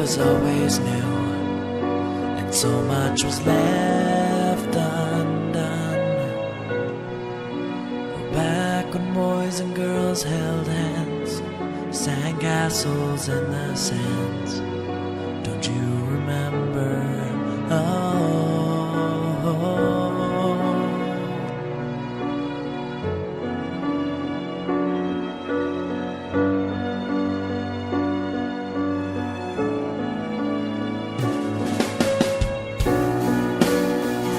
was always new, and so much was left undone. Back when boys and girls held hands, sang castles in the sands. Don't you remember?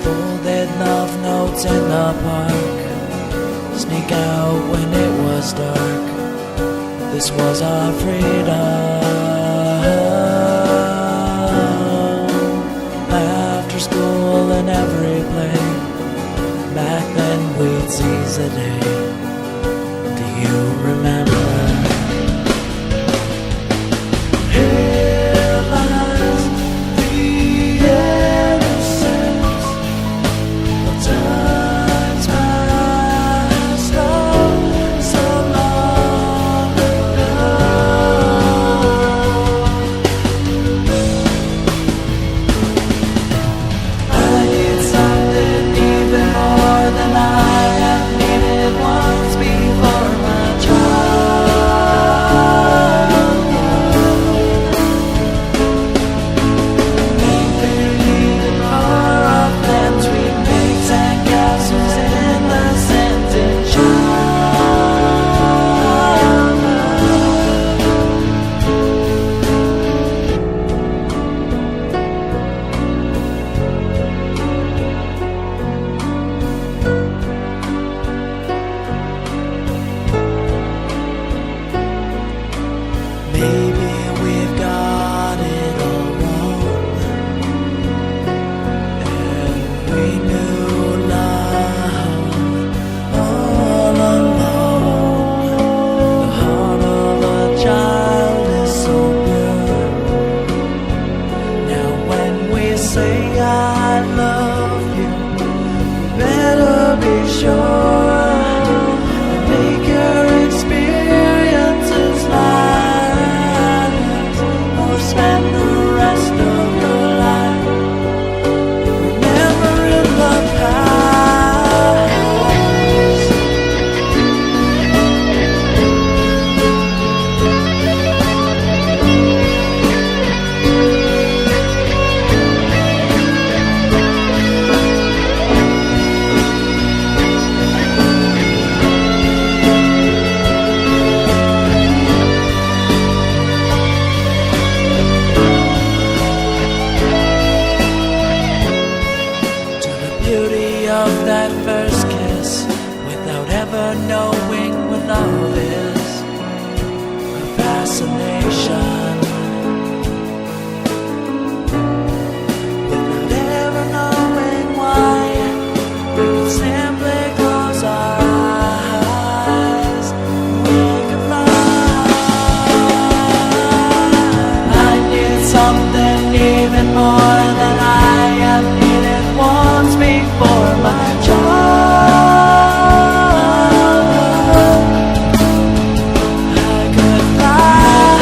Folded love notes in the park, sneak out when it was dark. This was our freedom. After school and every play, back then we'd seize the day. Do you remember? Here lies the innocence of times past, oh, so long ago. I need something even more than I have needed once before, my child. Make believe in more of them, sweet makes and castles in the scented Maybe we've got it all wrong, and we knew love all along. The heart of a child is so pure. Now when we say I love you, you better be sure and make your experiences last, or spend the rest of your life remembering the past. To the beauty of that first kiss, without ever knowing what love is, a fascination. Without ever knowing why, we could simply close our eyes and we could fly. I need something even more than I have needed once before, my child. I could fly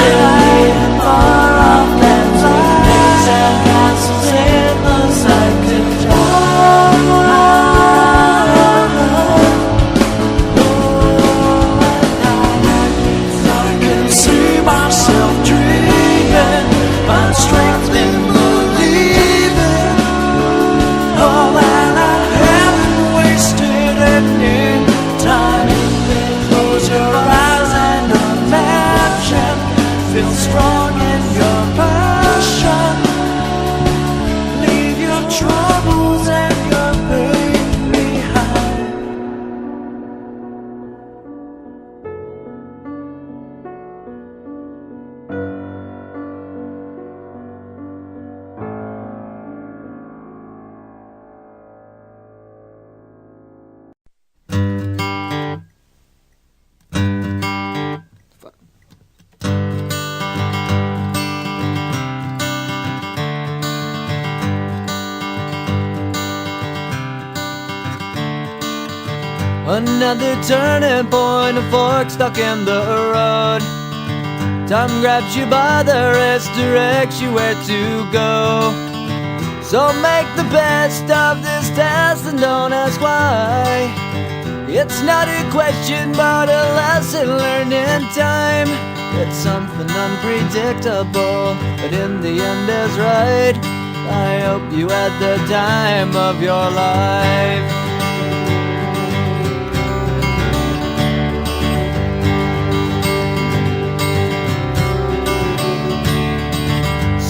far off and lands and castles in the scented I can see myself dreaming, find strength in believing. Oh, and I haven't wasted any time. Close your eyes and imagine, feel strong in your passion. Leave your troubles and your pain behind. Another turning point, a fork stuck in the road. Time grabs you by the wrist, directs you where to go. So make the best of this test and don't ask why. It's not a question but a lesson learned in time. It's something unpredictable, but in the end is right. I hope you had the time of your life.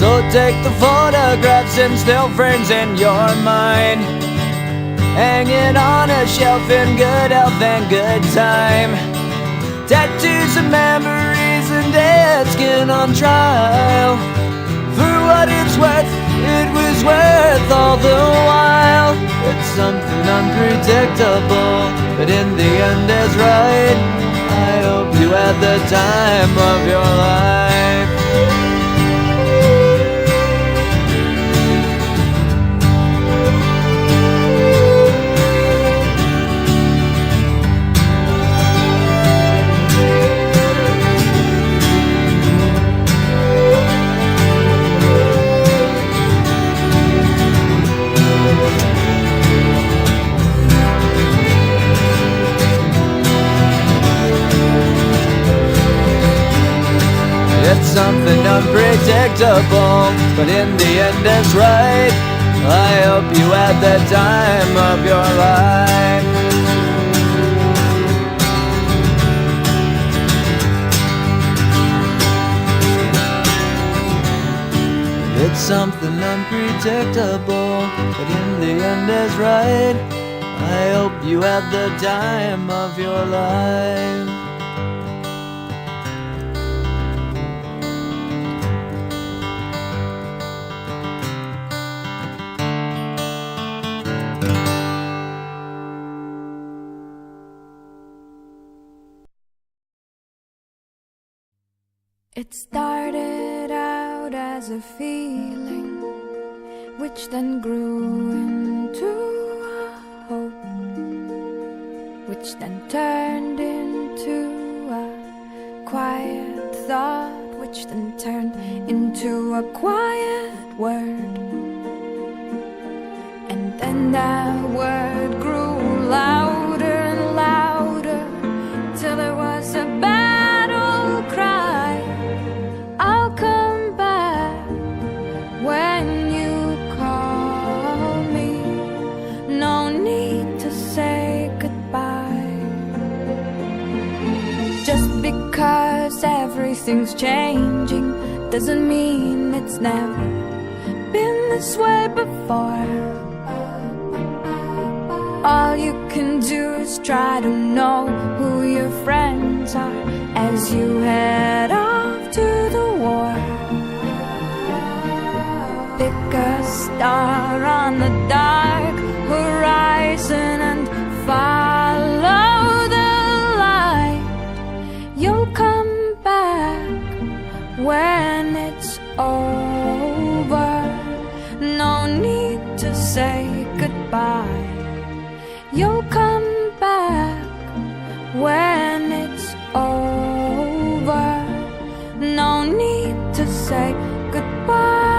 So take the photographs and still frames in your mind, hanging on a shelf in good health and good time. Tattoos of memories and dead skin on trial. For what it's worth, it was worth all the while. It's something unpredictable, but in the end is right. I hope you had the time of your life. It's something unpredictable, but in the end it's right. I hope you had the time of your life. It's something unpredictable, but in the end is right. I hope you had the time of your life. It started out as a feeling, which then grew into a hope, which then turned into a quiet thought, which then turned into a quiet word. And then that word grew louder and louder, till it was a battle cry. I'll come back when you call me. No need to say goodbye. Just because everything's changing doesn't mean it's never been this way before. All you can do is try to know who your friends are as you head off to the war. Pick a star on the dark horizon and follow the light. You'll come back when it's over. No need to say goodbye. You'll come back when it's over. No need to say goodbye.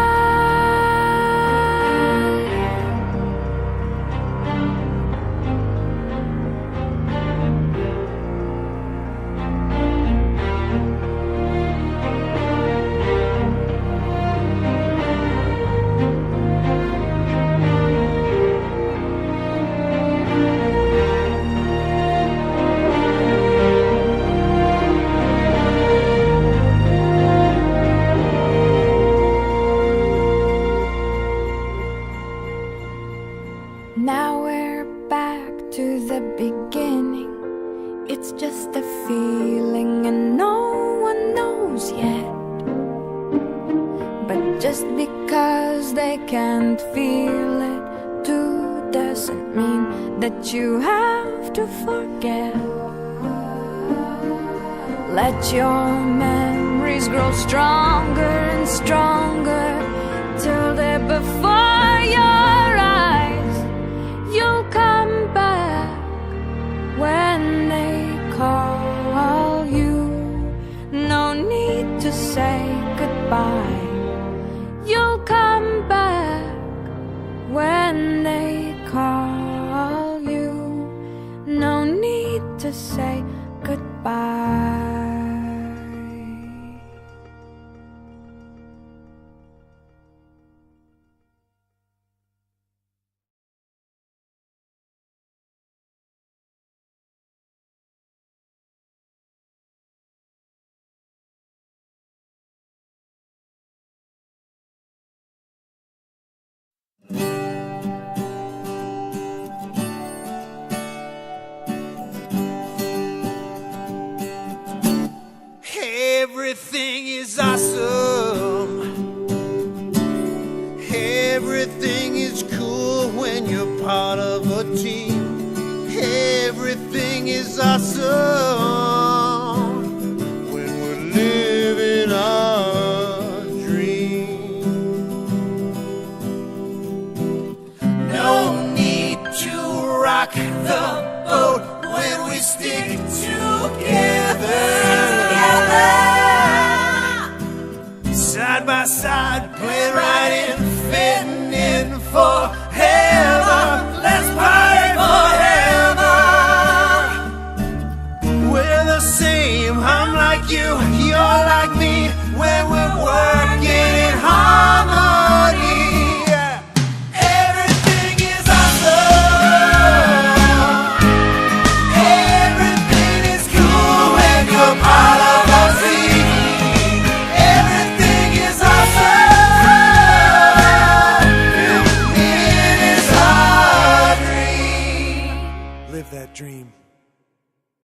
Now we're back to the beginning. It's just a feeling and no one knows yet. But just because they can't feel it too doesn't mean that you have to forget. Let your memories grow stronger and stronger till they're before your eyes. You'll come back when they call you. No need to say goodbye. You'll come back when they call you. No need to say goodbye. Everything is awesome. Everything is cool when you're part of a team. Everything is awesome when we're living our dream. No need to rock the boat when we stick together. Side by side, playing right in, fitting in forever. Let's party forever. We're the same, I'm like you, you're like me. When we're working in harmony, everything is awesome. Everything is cool when you're part of a team. Live that dream.